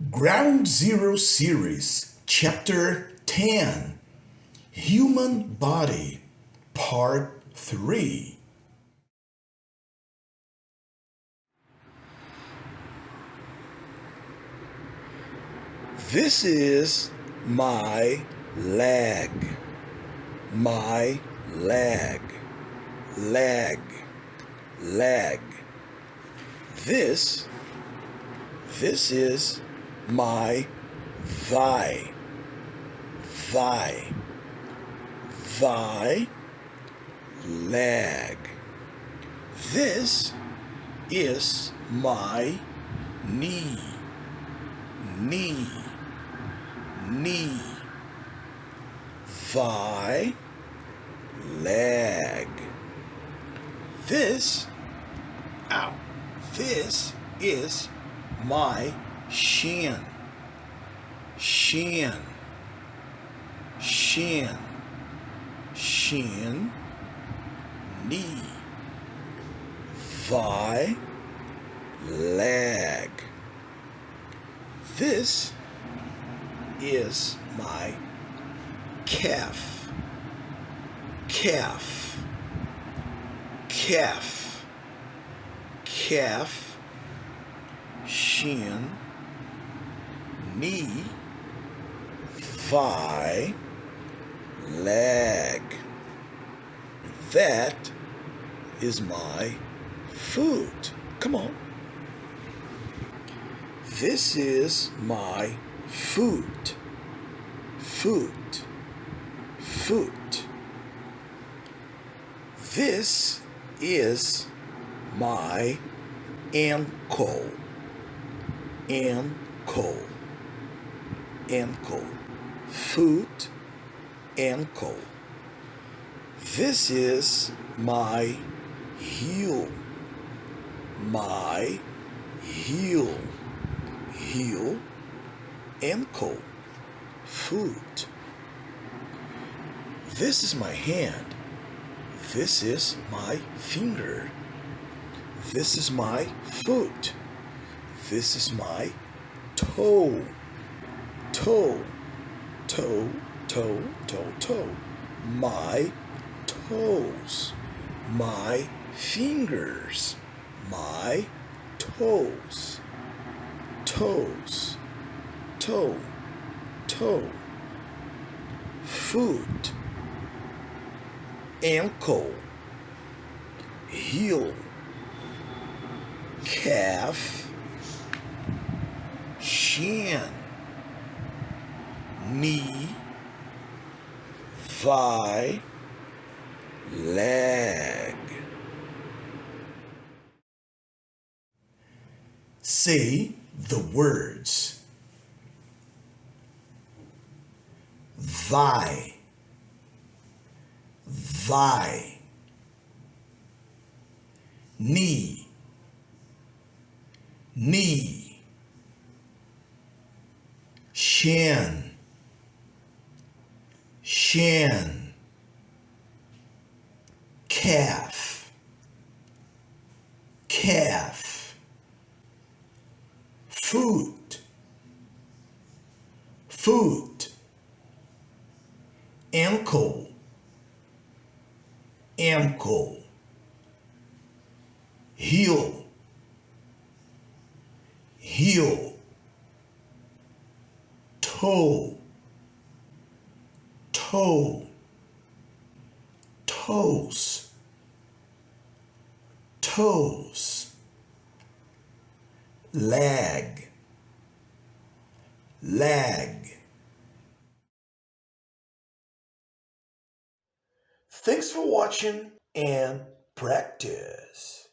Ground Zero Series, Chapter 10, Human Body, Part 3. This is my leg, my leg, leg, leg. This is my thigh, thigh, thigh, leg. This is my knee, knee, knee, thigh, leg. This is my shin, shin, shin, shin, knee, thigh, leg. This is my calf, calf, calf, calf, shin, knee, thigh, leg. That is my foot. Come on. This is my foot, foot, foot. This is my ankle, ankle, ankle, foot, ankle. This is my heel, my heel, heel, ankle, foot. This is my hand. This is my finger. This is my foot. This is my toe, toe, toe, toe, toe, toe. My toes, my fingers, my toes, toes, toe, toe, foot, ankle, heel, calf, shin, knee, thigh, leg. Say the words. Thigh, thigh, knee, knee, shin, shin, calf, calf, foot, foot, ankle, ankle, heel, heel, toe, toe, toes, toes, leg, leg. Thanks for watching and practice.